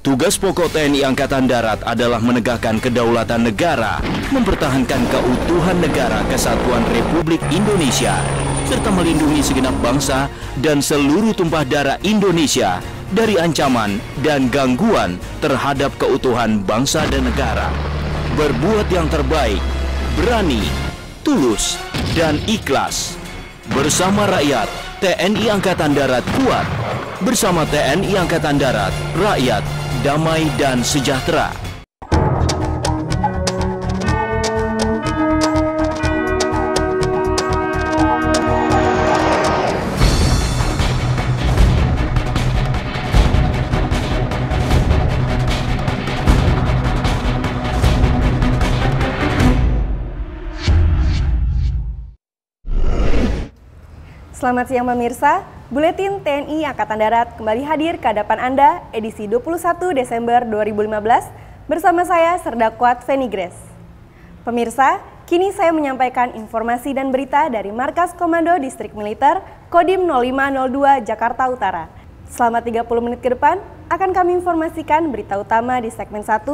Tugas pokok TNI Angkatan Darat adalah menegakkan kedaulatan negara, mempertahankan keutuhan negara kesatuan Republik Indonesia, serta melindungi segenap bangsa dan seluruh tumpah darah Indonesia dari ancaman dan gangguan terhadap keutuhan bangsa dan negara. Berbuat yang terbaik, berani, tulus, dan ikhlas. Bersama rakyat, TNI Angkatan Darat kuat. Bersama TNI Angkatan Darat, rakyat damai dan sejahtera. Selamat siang pemirsa, Buletin TNI Angkatan Darat kembali hadir ke hadapan Anda edisi 21 Desember 2015 bersama saya Serdakwat Feni Grace. Pemirsa, kini saya menyampaikan informasi dan berita dari Markas Komando Distrik Militer Kodim 0502 Jakarta Utara. Selama 30 menit ke depan akan kami informasikan berita utama di segmen 1,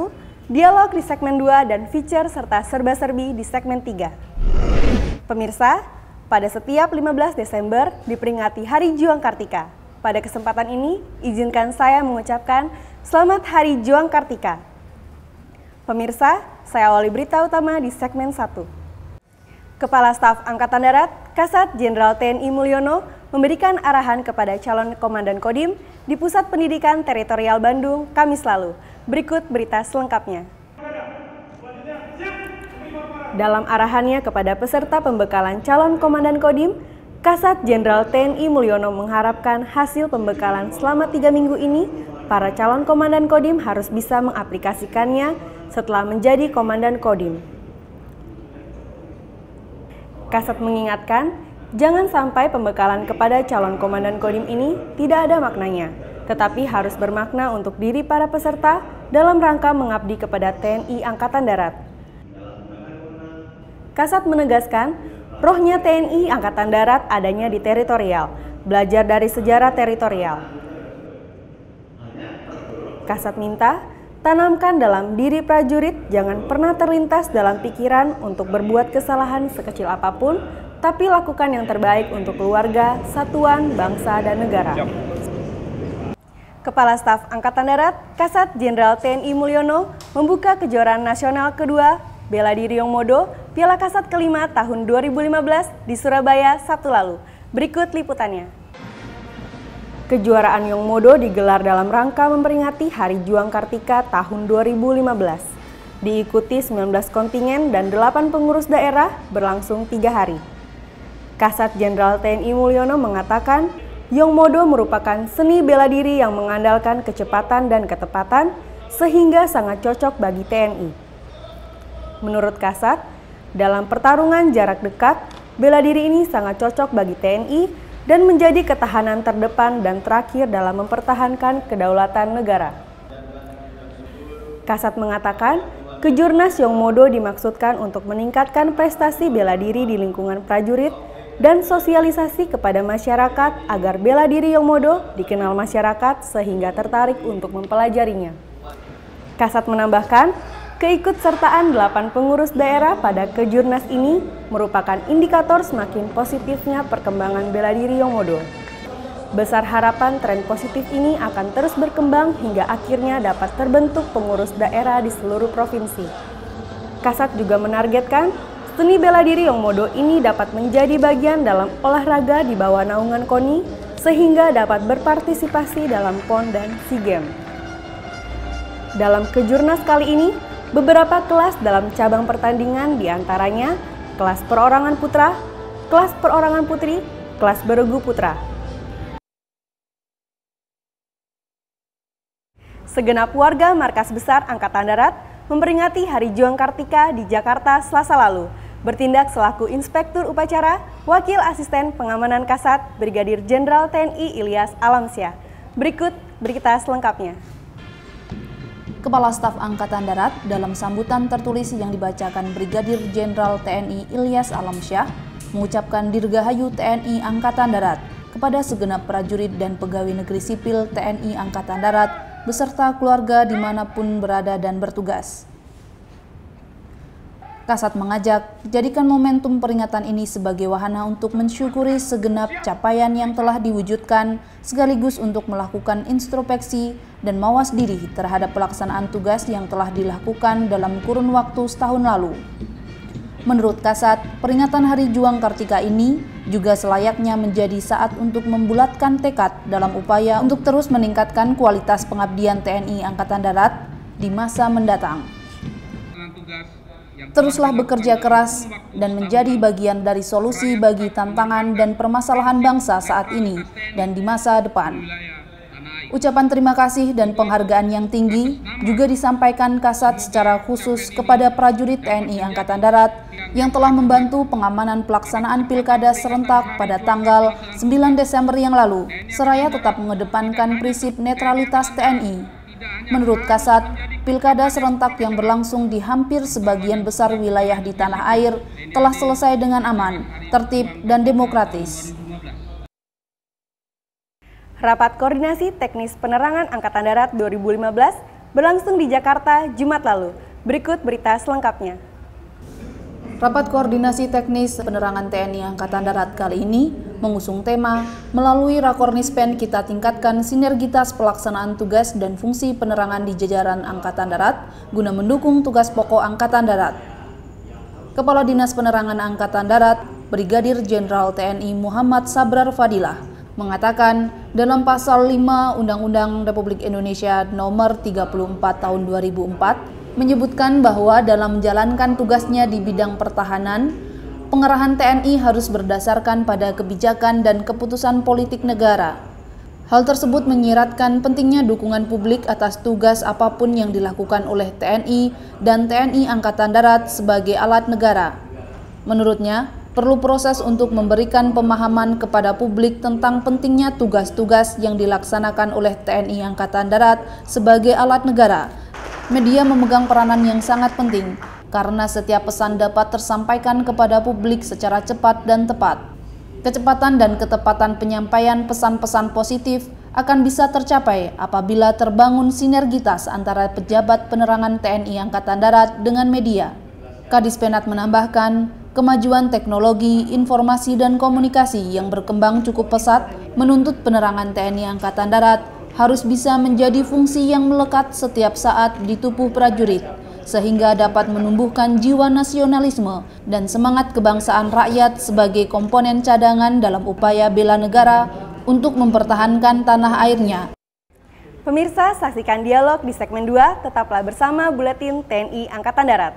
dialog di segmen 2, dan feature serta serba-serbi di segmen 3. Pemirsa, pada setiap 15 Desember diperingati Hari Juang Kartika. Pada kesempatan ini, izinkan saya mengucapkan Selamat Hari Juang Kartika. Pemirsa, saya awali berita utama di segmen 1. Kepala Staf Angkatan Darat, Kasat Jenderal TNI Mulyono, memberikan arahan kepada calon Komandan Kodim di Pusat Pendidikan Teritorial Bandung, Kamis lalu. Berikut berita selengkapnya. Dalam arahannya kepada peserta pembekalan calon Komandan Kodim, Kasat Jenderal TNI Mulyono mengharapkan hasil pembekalan selama 3 minggu ini, para calon Komandan Kodim harus bisa mengaplikasikannya setelah menjadi Komandan Kodim. Kasat mengingatkan, jangan sampai pembekalan kepada calon Komandan Kodim ini tidak ada maknanya, tetapi harus bermakna untuk diri para peserta dalam rangka mengabdi kepada TNI Angkatan Darat. Kasat menegaskan, rohnya TNI Angkatan Darat adanya di teritorial, belajar dari sejarah teritorial. Kasat minta, tanamkan dalam diri prajurit jangan pernah terlintas dalam pikiran untuk berbuat kesalahan sekecil apapun, tapi lakukan yang terbaik untuk keluarga, satuan, bangsa, dan negara. Kepala Staf Angkatan Darat, Kasat Jenderal TNI Mulyono, membuka kejuaraan nasional kedua Bela Diri Yongmodo, Piala Kasat kelima tahun 2015 di Surabaya Sabtu lalu. Berikut liputannya. Kejuaraan Yongmodo digelar dalam rangka memperingati Hari Juang Kartika tahun 2015. Diikuti 19 kontingen dan 8 pengurus daerah berlangsung 3 hari. Kasat Jenderal TNI Mulyono mengatakan, Yongmodo merupakan seni bela diri yang mengandalkan kecepatan dan ketepatan sehingga sangat cocok bagi TNI. Menurut Kasat, dalam pertarungan jarak dekat, bela diri ini sangat cocok bagi TNI dan menjadi ketahanan terdepan dan terakhir dalam mempertahankan kedaulatan negara. Kasat mengatakan, Kejurnas Yongmodo dimaksudkan untuk meningkatkan prestasi bela diri di lingkungan prajurit dan sosialisasi kepada masyarakat agar bela diri Yongmodo dikenal masyarakat sehingga tertarik untuk mempelajarinya. Kasat menambahkan, keikutsertaan 8 pengurus daerah pada Kejurnas ini merupakan indikator semakin positifnya perkembangan bela diri Yongmodo. Besar harapan tren positif ini akan terus berkembang hingga akhirnya dapat terbentuk pengurus daerah di seluruh provinsi. Kasat juga menargetkan seni bela diri Yongmodo ini dapat menjadi bagian dalam olahraga di bawah naungan KONI sehingga dapat berpartisipasi dalam PON dan SEA Games. Dalam Kejurnas kali ini, beberapa kelas dalam cabang pertandingan diantaranya kelas perorangan putra, kelas perorangan putri, kelas beregu putra. Segenap warga Markas Besar Angkatan Darat memperingati Hari Juang Kartika di Jakarta Selasa lalu. Bertindak selaku Inspektur Upacara, Wakil Asisten Pengamanan Kasat, Brigadir Jenderal TNI Ilyas Alamsyah. Berikut berita selengkapnya. Kepala Staf Angkatan Darat dalam sambutan tertulis yang dibacakan Brigadir Jenderal TNI Ilyas Alamsyah mengucapkan Dirgahayu TNI Angkatan Darat kepada segenap prajurit dan pegawai negeri sipil TNI Angkatan Darat beserta keluarga dimanapun berada dan bertugas. Kasat mengajak, jadikan momentum peringatan ini sebagai wahana untuk mensyukuri segenap capaian yang telah diwujudkan, sekaligus untuk melakukan introspeksi dan mawas diri terhadap pelaksanaan tugas yang telah dilakukan dalam kurun waktu setahun lalu. Menurut Kasat, peringatan Hari Juang Kartika ini juga selayaknya menjadi saat untuk membulatkan tekad dalam upaya untuk terus meningkatkan kualitas pengabdian TNI Angkatan Darat di masa mendatang. Teruslah bekerja keras dan menjadi bagian dari solusi bagi tantangan dan permasalahan bangsa saat ini dan di masa depan. Ucapan terima kasih dan penghargaan yang tinggi juga disampaikan Kasat secara khusus kepada prajurit TNI Angkatan Darat yang telah membantu pengamanan pelaksanaan pilkada serentak pada tanggal 9 Desember yang lalu, seraya tetap mengedepankan prinsip netralitas TNI. Menurut Kasat, pilkada serentak yang berlangsung di hampir sebagian besar wilayah di tanah air telah selesai dengan aman, tertib, dan demokratis. Rapat Koordinasi Teknis Penerangan Angkatan Darat 2015 berlangsung di Jakarta Jumat lalu. Berikut berita selengkapnya. Rapat Koordinasi Teknis Penerangan TNI Angkatan Darat kali ini mengusung tema melalui Rakornispen kita tingkatkan sinergitas pelaksanaan tugas dan fungsi penerangan di jajaran Angkatan Darat guna mendukung tugas pokok Angkatan Darat. Kepala Dinas Penerangan Angkatan Darat, Brigadir Jenderal TNI Muhammad Sabrar Fadilah, mengatakan dalam pasal 5 Undang-Undang Republik Indonesia Nomor 34 Tahun 2004 menyebutkan bahwa dalam menjalankan tugasnya di bidang pertahanan, pengerahan TNI harus berdasarkan pada kebijakan dan keputusan politik negara. Hal tersebut menyiratkan pentingnya dukungan publik atas tugas apapun yang dilakukan oleh TNI dan TNI Angkatan Darat sebagai alat negara. Menurutnya, perlu proses untuk memberikan pemahaman kepada publik tentang pentingnya tugas-tugas yang dilaksanakan oleh TNI Angkatan Darat sebagai alat negara. Media memegang peranan yang sangat penting, karena setiap pesan dapat tersampaikan kepada publik secara cepat dan tepat. Kecepatan dan ketepatan penyampaian pesan-pesan positif akan bisa tercapai apabila terbangun sinergitas antara pejabat penerangan TNI Angkatan Darat dengan media. Kadispenat menambahkan, kemajuan teknologi, informasi, dan komunikasi yang berkembang cukup pesat menuntut penerangan TNI Angkatan Darat harus bisa menjadi fungsi yang melekat setiap saat di tubuh prajurit, sehingga dapat menumbuhkan jiwa nasionalisme dan semangat kebangsaan rakyat sebagai komponen cadangan dalam upaya bela negara untuk mempertahankan tanah airnya. Pemirsa, saksikan dialog di segmen 2, tetaplah bersama Buletin TNI Angkatan Darat.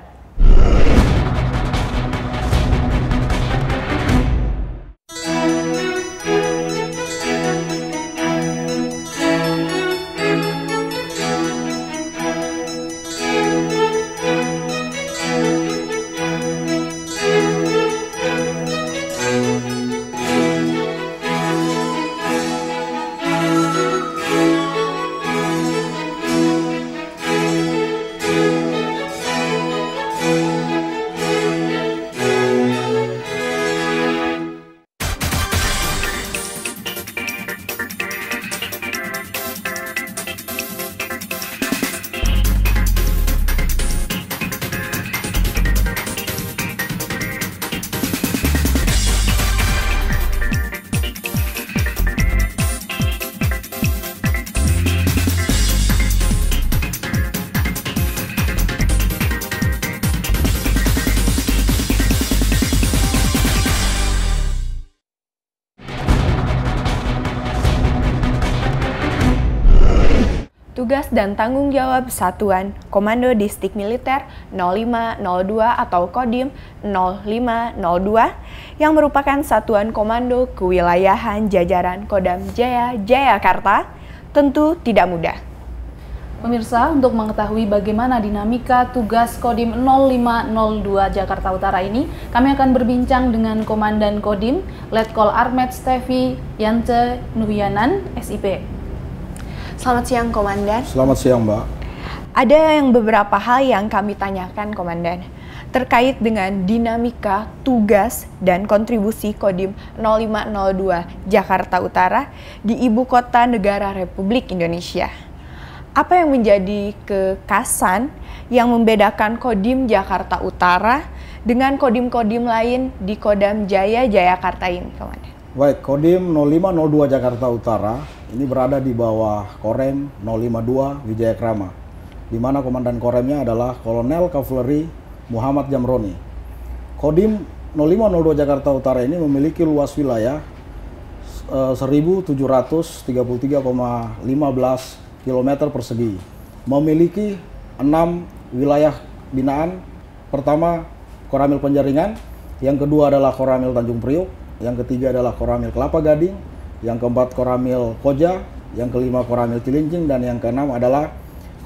Tugas dan tanggung jawab Satuan Komando Distrik Militer 0502 atau Kodim 0502 yang merupakan satuan komando kewilayahan jajaran Kodam Jaya Jayakarta tentu tidak mudah. Pemirsa, untuk mengetahui bagaimana dinamika tugas Kodim 0502 Jakarta Utara ini, kami akan berbincang dengan Komandan Kodim, Letkol Armet Stevi Yance Nuhyanan, SIP. Selamat siang, Komandan. Selamat siang, Mbak. Ada beberapa hal yang kami tanyakan, Komandan, terkait dengan dinamika tugas dan kontribusi Kodim 0502 Jakarta Utara di Ibu Kota Negara Republik Indonesia. apa yang menjadi kekhasan yang membedakan Kodim Jakarta Utara dengan kodim-kodim lain di Kodam Jaya Jayakarta ini, Komandan? Baik, Kodim 0502 Jakarta Utara ini berada di bawah Korem 052 Wijayakrama, di mana komandan Koremnya adalah Kolonel Kavaleri Muhammad Jamroni. Kodim 0502 Jakarta Utara ini memiliki luas wilayah 1.733,15 km persegi, memiliki 6 wilayah binaan. Pertama, Koramil Penjaringan, yang kedua adalah Koramil Tanjung Priuk, yang ketiga adalah Koramil Kelapa Gading, yang keempat Koramil Koja, yang kelima Koramil Cilincing, dan yang keenam adalah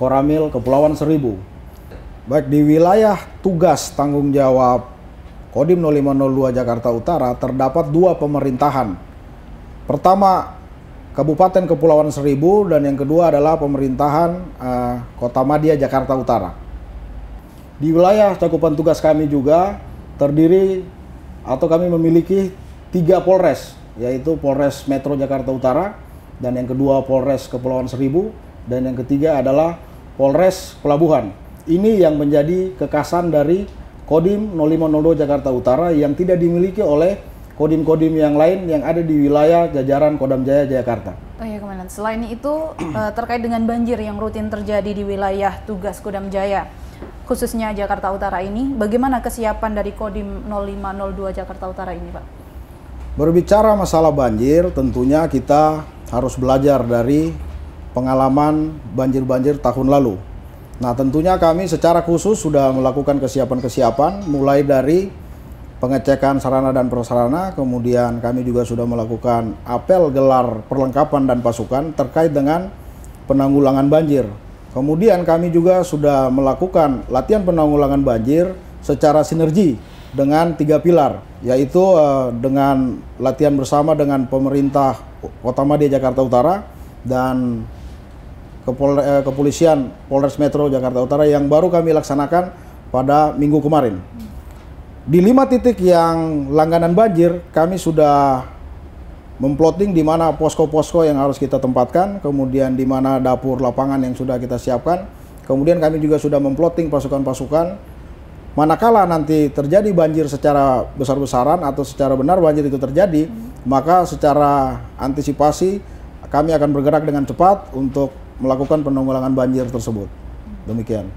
Koramil Kepulauan Seribu. Baik, di wilayah tugas tanggung jawab Kodim 0502 Jakarta Utara terdapat 2 pemerintahan. Pertama, Kabupaten Kepulauan Seribu, dan yang kedua adalah pemerintahan Kota Madia Jakarta Utara. Di wilayah cakupan tugas kami juga terdiri atau kami memiliki 3 Polres, yaitu Polres Metro Jakarta Utara, dan yang kedua Polres Kepulauan Seribu, dan yang ketiga adalah Polres Pelabuhan. Ini yang menjadi kekhasan dari Kodim 0502 Jakarta Utara yang tidak dimiliki oleh kodim-kodim yang lain yang ada di wilayah jajaran Kodam Jaya Jayakarta. Oh iya, Komandan. Selain itu, terkait dengan banjir yang rutin terjadi di wilayah tugas Kodam Jaya, khususnya Jakarta Utara ini, bagaimana kesiapan dari Kodim 0502 Jakarta Utara ini, Pak? Berbicara masalah banjir, tentunya kita harus belajar dari pengalaman banjir-banjir tahun lalu. Nah, tentunya kami secara khusus sudah melakukan kesiapan-kesiapan, mulai dari pengecekan sarana dan prasarana, kemudian kami juga sudah melakukan apel gelar perlengkapan dan pasukan terkait dengan penanggulangan banjir. Kemudian kami juga sudah melakukan latihan penanggulangan banjir secara sinergi dengan 3 pilar, yaitu dengan latihan bersama dengan pemerintah Kota Madia Jakarta Utara dan Kepolisian Polres Metro Jakarta Utara yang baru kami laksanakan pada minggu kemarin. Di 5 titik yang langganan banjir, kami sudah memplotting di mana posko-posko yang harus kita tempatkan, kemudian di mana dapur lapangan yang sudah kita siapkan. Kemudian kami juga sudah memplotting pasukan-pasukan. Manakala nanti terjadi banjir secara besar-besaran atau secara benar banjir itu terjadi, maka secara antisipasi kami akan bergerak dengan cepat untuk melakukan penanggulangan banjir tersebut. Demikian.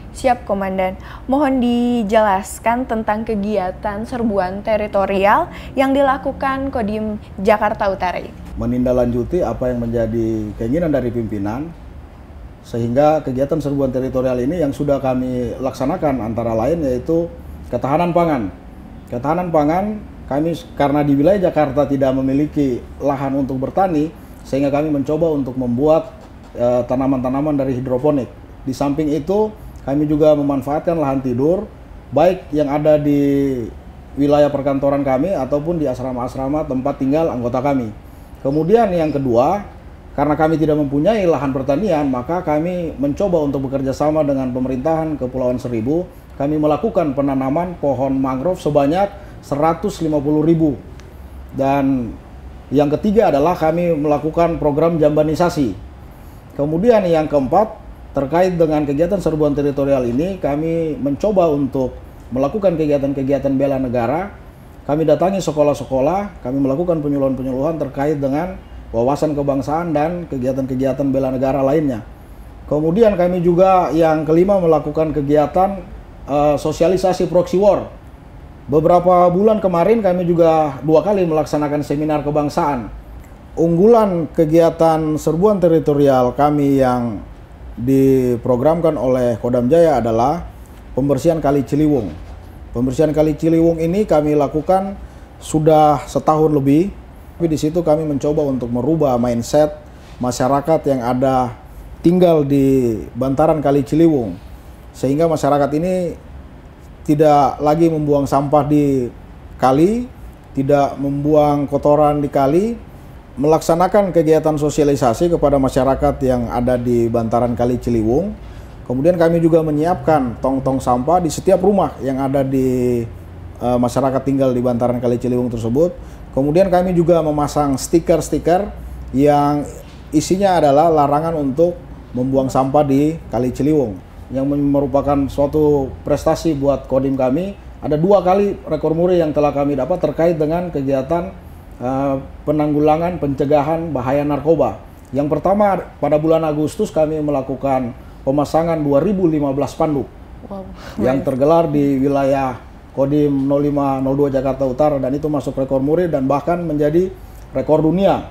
Siap, Komandan. Mohon dijelaskan tentang kegiatan serbuan teritorial yang dilakukan Kodim Jakarta Utara ini. Menindaklanjuti apa yang menjadi keinginan dari pimpinan, sehingga kegiatan serbuan teritorial ini yang sudah kami laksanakan antara lain yaitu ketahanan pangan. Ketahanan pangan kami karena di wilayah Jakarta tidak memiliki lahan untuk bertani, sehingga kami mencoba untuk membuat tanaman-tanaman dari hidroponik. Di samping itu kami juga memanfaatkan lahan tidur baik yang ada di wilayah perkantoran kami ataupun di asrama-asrama tempat tinggal anggota kami. Kemudian yang kedua, karena kami tidak mempunyai lahan pertanian, maka kami mencoba untuk bekerja sama dengan pemerintahan Kepulauan Seribu. Kami melakukan penanaman pohon mangrove sebanyak 150.000. Dan yang ketiga adalah kami melakukan program jambanisasi. Kemudian yang keempat, terkait dengan kegiatan serbuan teritorial ini, kami mencoba untuk melakukan kegiatan-kegiatan bela negara. Kami datangi sekolah-sekolah, kami melakukan penyuluhan-penyuluhan terkait dengan wawasan kebangsaan dan kegiatan-kegiatan bela negara lainnya. Kemudian kami juga yang kelima melakukan kegiatan sosialisasi proxy war. Beberapa bulan kemarin kami juga 2 kali melaksanakan seminar kebangsaan. Unggulan kegiatan serbuan teritorial kami yang diprogramkan oleh Kodam Jaya adalah pembersihan Kali Ciliwung. Pembersihan Kali Ciliwung ini kami lakukan sudah setahun lebih. Tapi di situ kami mencoba untuk merubah mindset masyarakat yang ada tinggal di bantaran Kali Ciliwung, sehingga masyarakat ini tidak lagi membuang sampah di kali, tidak membuang kotoran di kali, melaksanakan kegiatan sosialisasi kepada masyarakat yang ada di bantaran Kali Ciliwung. Kemudian kami juga menyiapkan tong-tong sampah di setiap rumah yang ada di masyarakat tinggal di bantaran Kali Ciliwung tersebut. Kemudian kami juga memasang stiker-stiker yang isinya adalah larangan untuk membuang sampah di Kali Ciliwung, yang merupakan suatu prestasi buat Kodim kami. Ada 2 kali rekor muri yang telah kami dapat terkait dengan kegiatan penanggulangan pencegahan bahaya narkoba. Yang pertama, pada bulan Agustus kami melakukan pemasangan 2015 spanduk yang tergelar di wilayah Kodim 0502 Jakarta Utara, dan itu masuk rekor muri dan bahkan menjadi rekor dunia.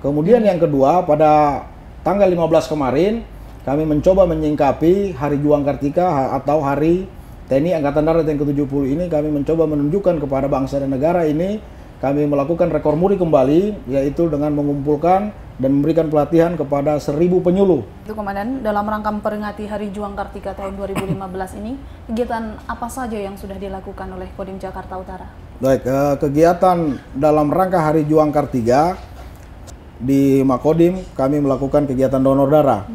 Kemudian yang kedua, pada tanggal 15 kemarin kami mencoba menyingkapi Hari Juang Kartika atau Hari TNI Angkatan Darat yang ke-70 ini. Kami mencoba menunjukkan kepada bangsa dan negara ini kami melakukan rekor muri kembali, yaitu dengan mengumpulkan dan memberikan pelatihan kepada 1000 penyuluh. Itu Komandan, dalam rangka memperingati Hari Juang Kartika tahun 2015 ini, kegiatan apa saja yang sudah dilakukan oleh Kodim Jakarta Utara? Baik, kegiatan dalam rangka Hari Juang Kartika di Makodim kami melakukan kegiatan donor darah.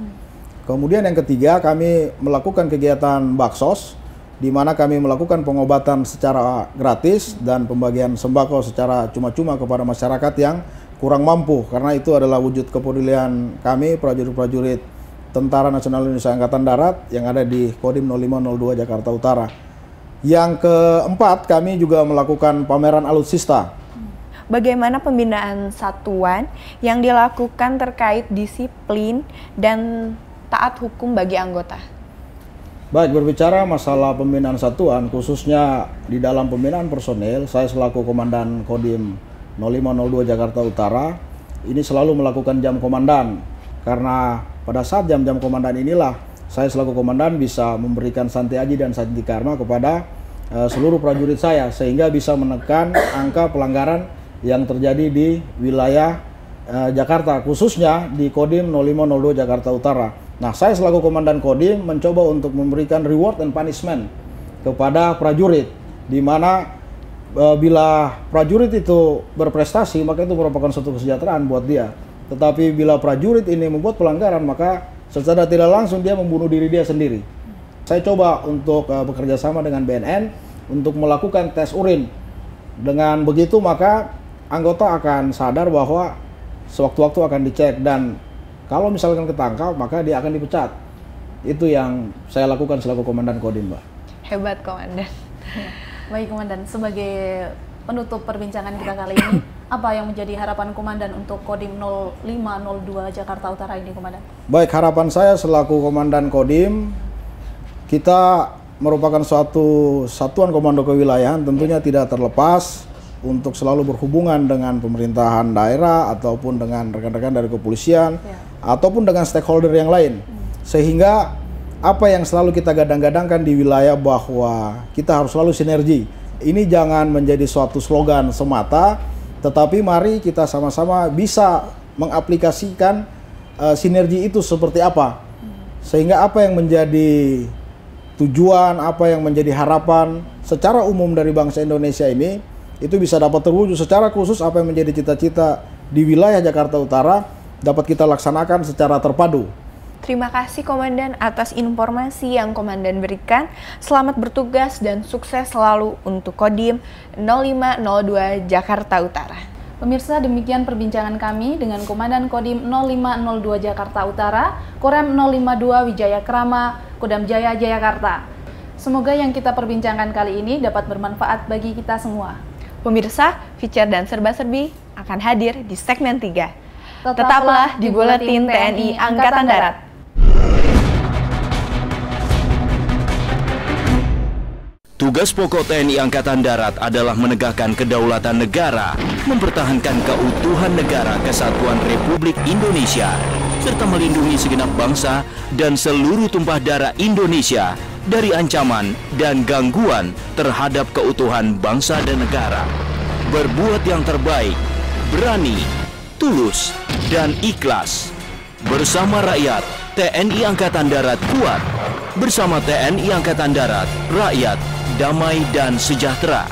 Kemudian yang ketiga, kami melakukan kegiatan baksos, di mana kami melakukan pengobatan secara gratis dan pembagian sembako secara cuma-cuma kepada masyarakat yang kurang mampu, karena itu adalah wujud kepedulian kami prajurit-prajurit Tentara Nasional Indonesia Angkatan Darat yang ada di Kodim 0502 Jakarta Utara. Yang keempat, kami juga melakukan pameran alutsista. Bagaimana pembinaan satuan yang dilakukan terkait disiplin dan taat hukum bagi anggota? Baik, berbicara masalah pembinaan satuan, khususnya di dalam pembinaan personel, saya selaku Komandan Kodim 0502 Jakarta Utara ini selalu melakukan jam komandan, karena pada saat jam-jam komandan inilah saya selaku komandan bisa memberikan santi aji dan santi karma kepada seluruh prajurit saya, sehingga bisa menekan angka pelanggaran yang terjadi di wilayah Jakarta, khususnya di Kodim 0502 Jakarta Utara. Nah, saya selaku Komandan Kodim mencoba untuk memberikan reward and punishment kepada prajurit, di mana bila prajurit itu berprestasi, maka itu merupakan suatu kesejahteraan buat dia. Tetapi bila prajurit ini membuat pelanggaran, maka secara tidak langsung dia membunuh diri dia sendiri. Saya coba untuk bekerja sama dengan BNN untuk melakukan tes urin. Dengan begitu, maka anggota akan sadar bahwa sewaktu-waktu akan dicek, dan kalau misalkan ketangkap maka dia akan dipecat. Itu yang saya lakukan selaku Komandan Kodim, Mbak. Hebat, Komandan. Baik, Komandan, sebagai penutup perbincangan kita kali ini, apa yang menjadi harapan Komandan untuk Kodim 0502 Jakarta Utara ini, Komandan? Baik, harapan saya selaku Komandan Kodim, kita merupakan suatu satuan komando kewilayahan, tentunya tidak terlepas untuk selalu berhubungan dengan pemerintahan daerah ataupun dengan rekan-rekan dari kepolisian ataupun dengan stakeholder yang lain, sehingga apa yang selalu kita gadang-gadangkan di wilayah bahwa kita harus selalu sinergi. Ini jangan menjadi suatu slogan semata, tetapi mari kita sama-sama bisa mengaplikasikan sinergi itu seperti apa, sehingga apa yang menjadi tujuan, apa yang menjadi harapan secara umum dari bangsa Indonesia ini itu bisa dapat terwujud. Secara khusus apa yang menjadi cita-cita di wilayah Jakarta Utara dapat kita laksanakan secara terpadu. Terima kasih Komandan atas informasi yang Komandan berikan. Selamat bertugas dan sukses selalu untuk Kodim 0502 Jakarta Utara. Pemirsa, demikian perbincangan kami dengan Komandan Kodim 0502 Jakarta Utara, Korem 052 Wijaya Krama, Kodam Jaya Jayakarta. Semoga yang kita perbincangkan kali ini dapat bermanfaat bagi kita semua. Pemirsa, feature dan serba-serbi akan hadir di segmen 3. Tetaplah di Buletin TNI Angkatan Darat. Tugas pokok TNI Angkatan Darat adalah menegakkan kedaulatan negara, mempertahankan keutuhan negara kesatuan Republik Indonesia, serta melindungi segenap bangsa dan seluruh tumpah darah Indonesia dari ancaman dan gangguan terhadap keutuhan bangsa dan negara. Berbuat yang terbaik, berani, tulus, dan ikhlas. Bersama rakyat, TNI Angkatan Darat kuat. Bersama TNI Angkatan Darat, rakyat damai dan sejahtera.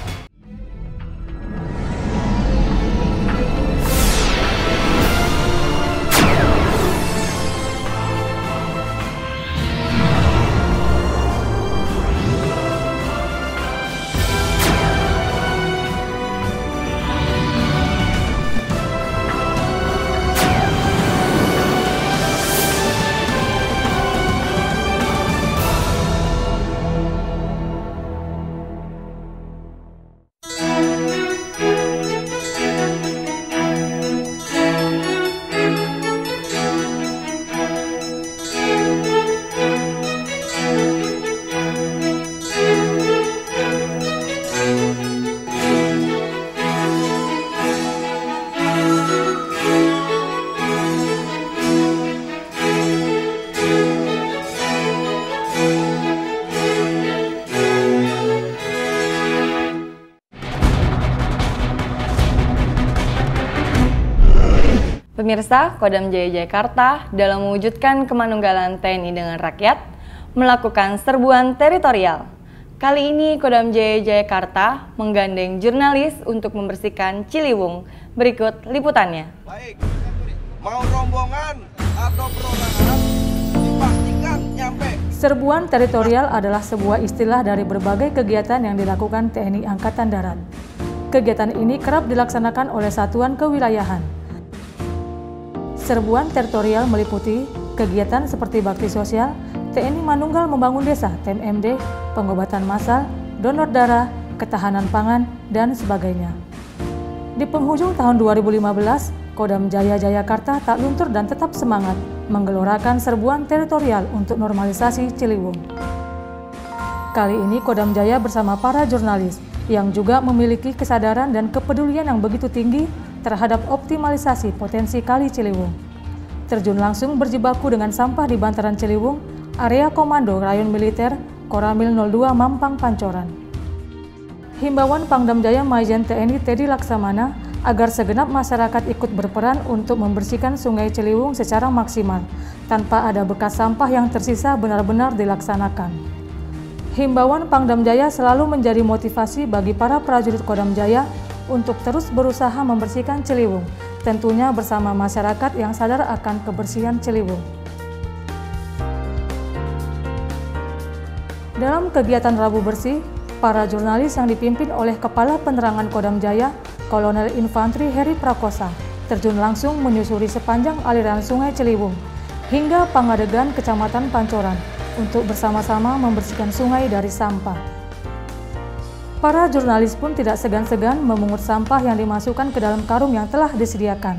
Pemirsa, Kodam Jaya Jayakarta dalam mewujudkan kemanunggalan TNI dengan rakyat melakukan serbuan teritorial. Kali ini Kodam Jaya Jayakarta menggandeng jurnalis untuk membersihkan Ciliwung. Berikut liputannya. Baik, mau rombongan atau perorangan dipastikan nyampe. Serbuan teritorial adalah sebuah istilah dari berbagai kegiatan yang dilakukan TNI Angkatan Darat. Kegiatan ini kerap dilaksanakan oleh satuan kewilayahan. Serbuan teritorial meliputi kegiatan seperti bakti sosial, TNI Manunggal Membangun Desa (TMMD), pengobatan massal, donor darah, ketahanan pangan, dan sebagainya. Di penghujung tahun 2015, Kodam Jaya Jayakarta tak luntur dan tetap semangat menggelorakan serbuan teritorial untuk normalisasi Ciliwung. Kali ini Kodam Jaya bersama para jurnalis yang juga memiliki kesadaran dan kepedulian yang begitu tinggi terhadap optimalisasi potensi Kali Ciliwung. Terjun langsung berjibaku dengan sampah di bantaran Ciliwung, area Komando Rayon Militer Koramil 02 Mampang Pancoran. Himbauan Pangdam Jaya Majen TNI Teddy Laksamana agar segenap masyarakat ikut berperan untuk membersihkan Sungai Ciliwung secara maksimal, tanpa ada bekas sampah yang tersisa benar-benar dilaksanakan. Himbauan Pangdam Jaya selalu menjadi motivasi bagi para prajurit Kodam Jaya untuk terus berusaha membersihkan Ciliwung, tentunya bersama masyarakat yang sadar akan kebersihan Ciliwung. Dalam kegiatan Rabu Bersih, para jurnalis yang dipimpin oleh Kepala Penerangan Kodam Jaya, Kolonel Infantri Heri Prakosa, terjun langsung menyusuri sepanjang aliran Sungai Ciliwung hingga Pangadegan, Kecamatan Pancoran, untuk bersama-sama membersihkan sungai dari sampah. Para jurnalis pun tidak segan-segan memungut sampah yang dimasukkan ke dalam karung yang telah disediakan,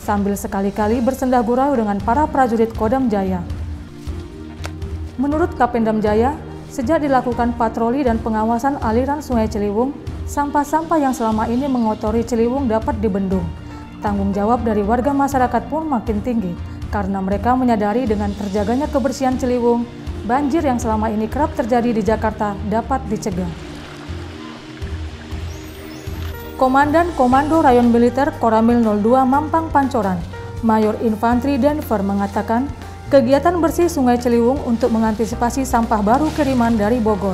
sambil sekali-kali bersenda gurau dengan para prajurit Kodam Jaya. Menurut Kapendam Jaya, sejak dilakukan patroli dan pengawasan aliran Sungai Ciliwung, sampah-sampah yang selama ini mengotori Ciliwung dapat dibendung. Tanggung jawab dari warga masyarakat pun makin tinggi, karena mereka menyadari dengan terjaganya kebersihan Ciliwung, banjir yang selama ini kerap terjadi di Jakarta dapat dicegah. Komandan Komando Rayon Militer Koramil 02 Mampang Pancoran, Mayor Infantri Denver mengatakan, kegiatan bersih Sungai Ciliwung untuk mengantisipasi sampah baru kiriman dari Bogor.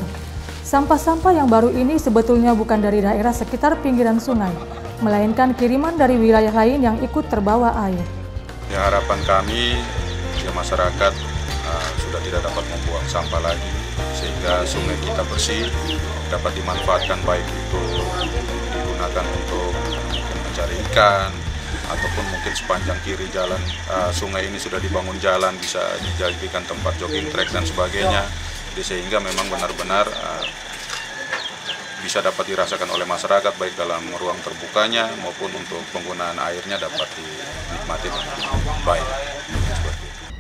Sampah-sampah yang baru ini sebetulnya bukan dari daerah sekitar pinggiran sungai, melainkan kiriman dari wilayah lain yang ikut terbawa air. Ya, harapan kami, ya masyarakat sudah tidak dapat membuang sampah lagi, sehingga sungai kita bersih, dapat dimanfaatkan baik itu digunakan untuk mencari ikan, ataupun mungkin sepanjang kiri jalan sungai ini sudah dibangun jalan, bisa dijadikan tempat jogging track dan sebagainya. Sehingga memang benar-benar bisa dapat dirasakan oleh masyarakat baik dalam ruang terbukanya maupun untuk penggunaan airnya dapat dinikmati dengan baik.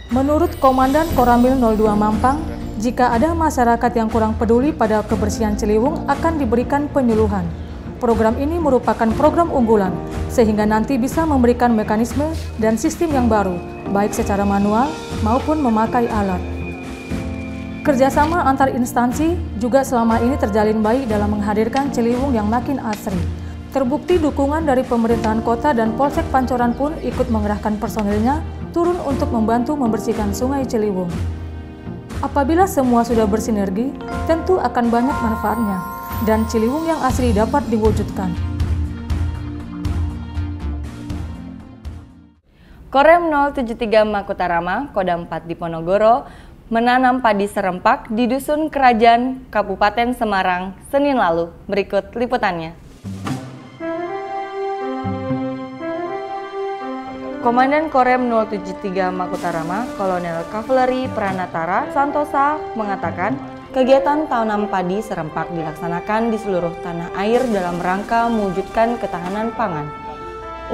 Menurut Komandan Koramil 02 Mampang, jika ada masyarakat yang kurang peduli pada kebersihan Ciliwung akan diberikan penyuluhan. Program ini merupakan program unggulan, sehingga nanti bisa memberikan mekanisme dan sistem yang baru, baik secara manual maupun memakai alat. Kerjasama antar instansi juga selama ini terjalin baik dalam menghadirkan Ciliwung yang makin asri. Terbukti dukungan dari pemerintahan kota dan Polsek Pancoran pun ikut mengerahkan personilnya turun untuk membantu membersihkan Sungai Ciliwung. Apabila semua sudah bersinergi, tentu akan banyak manfaatnya, dan Ciliwung yang asli dapat diwujudkan. Korem 073 Makutarama, Kodam 4 Diponegoro, menanam padi serempak di Dusun Kerajaan, Kabupaten Semarang, Senin lalu. Berikut liputannya. Komandan Korem 073 Makutarama, Kolonel Kavaleri Pranatara Santosa mengatakan, kegiatan tanam padi serempak dilaksanakan di seluruh tanah air dalam rangka mewujudkan ketahanan pangan.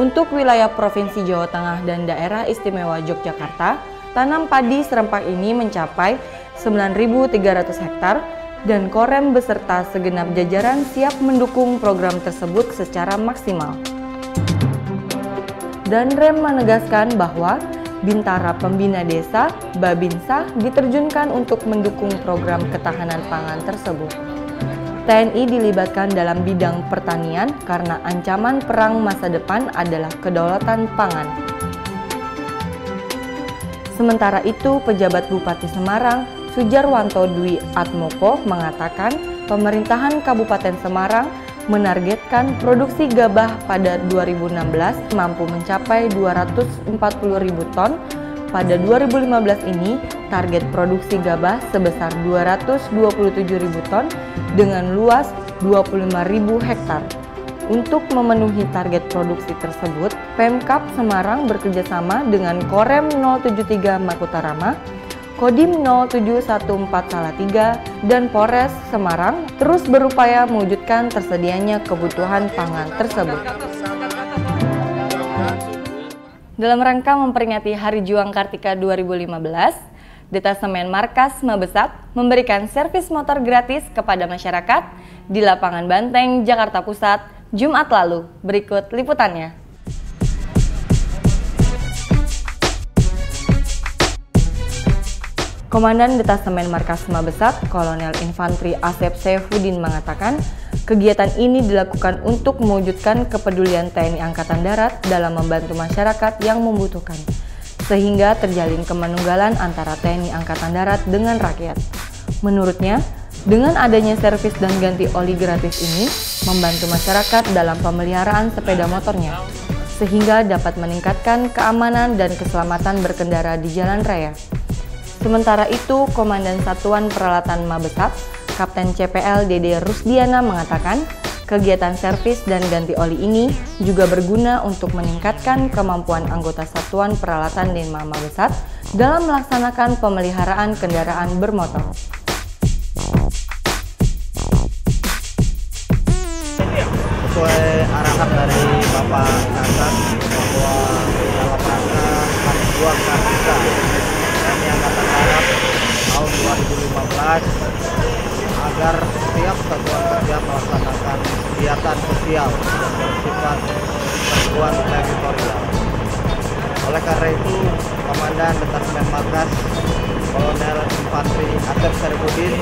Untuk wilayah Provinsi Jawa Tengah dan Daerah Istimewa Yogyakarta, tanam padi serempak ini mencapai 9.300 hektar dan Korem beserta segenap jajaran siap mendukung program tersebut secara maksimal. Dan Rem menegaskan bahwa Bintara Pembina Desa, Babinsa, diterjunkan untuk mendukung program ketahanan pangan tersebut. TNI dilibatkan dalam bidang pertanian karena ancaman perang masa depan adalah kedaulatan pangan. Sementara itu, pejabat Bupati Semarang, Sujarwanto Dwi Atmoko mengatakan pemerintahan Kabupaten Semarang menargetkan produksi gabah pada 2016 mampu mencapai 240.000 ton. Pada 2015 ini, target produksi gabah sebesar 227.000 ton dengan luas 25.000 hektar. Untuk memenuhi target produksi tersebut, Pemkab Semarang bekerjasama dengan Korem 073 Makutarama, Kodim 0714 Salatiga, dan Polres Semarang terus berupaya mewujudkan tersedianya kebutuhan pangan tersebut. Dalam rangka memperingati Hari Juang Kartika 2015, Detasemen Markas Mabesat memberikan servis motor gratis kepada masyarakat di Lapangan Banteng, Jakarta Pusat, Jumat lalu. Berikut liputannya. Komandan Detasemen Markas Mabesat, Kolonel Infantri Asep Saifuddin mengatakan, kegiatan ini dilakukan untuk mewujudkan kepedulian TNI Angkatan Darat dalam membantu masyarakat yang membutuhkan, sehingga terjalin kemanunggalan antara TNI Angkatan Darat dengan rakyat. Menurutnya, dengan adanya servis dan ganti oli gratis ini, membantu masyarakat dalam pemeliharaan sepeda motornya, sehingga dapat meningkatkan keamanan dan keselamatan berkendara di jalan raya. Sementara itu, Komandan Satuan Peralatan Mabesat, Kapten CPL Dede Rusdiana mengatakan, kegiatan servis dan ganti oli ini juga berguna untuk meningkatkan kemampuan anggota Satuan Peralatan Denma Mabesat dalam melaksanakan pemeliharaan kendaraan bermotor. Sesuai arahan dari Bapak Kasat bahwa dalam rangka Hari Juang Kartika TNI Angkatan Darat tahun 2015 agar setiap satuan kerja melaksanakan kegiatan sosial yang bersifat bantuan teritorial. Oleh karena itu, Komandan Detasemen Markas Kolonel Infantri Asep Saifuddin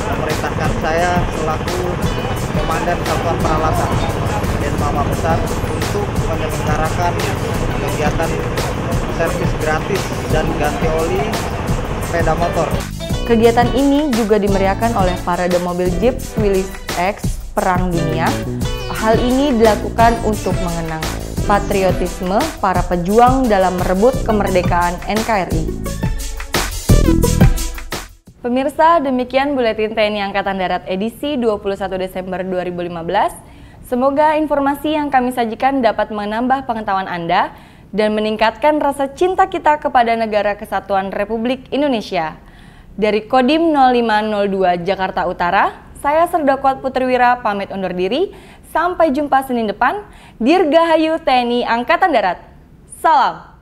memerintahkan saya selaku Komandan Satuan Peralatan Denma Mabesat untuk menyelenggarakan kegiatan servis gratis dan ganti oli sepeda motor. Kegiatan ini juga dimeriahkan oleh parade mobil Jeep Willys X Perang Dunia. Hal ini dilakukan untuk mengenang patriotisme para pejuang dalam merebut kemerdekaan NKRI. Pemirsa, demikian Buletin TNI Angkatan Darat edisi 21 Desember 2015. Semoga informasi yang kami sajikan dapat menambah pengetahuan Anda dan meningkatkan rasa cinta kita kepada Negara Kesatuan Republik Indonesia. Dari Kodim 0502 Jakarta Utara, saya Serdakot Putriwira pamit undur diri. Sampai jumpa Senin depan. Dirgahayu TNI Angkatan Darat. Salam.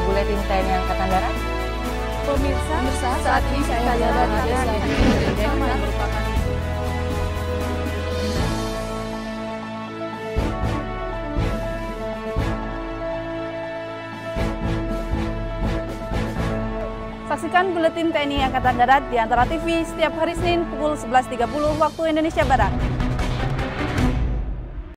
Buletin TNI Angkatan Darat. Pemirsa, saat ini saya berada di desa yang merupakan Saksikan Buletin TNI Angkatan Darat di Antara TV setiap hari Senin pukul 11.30 waktu Indonesia Barat.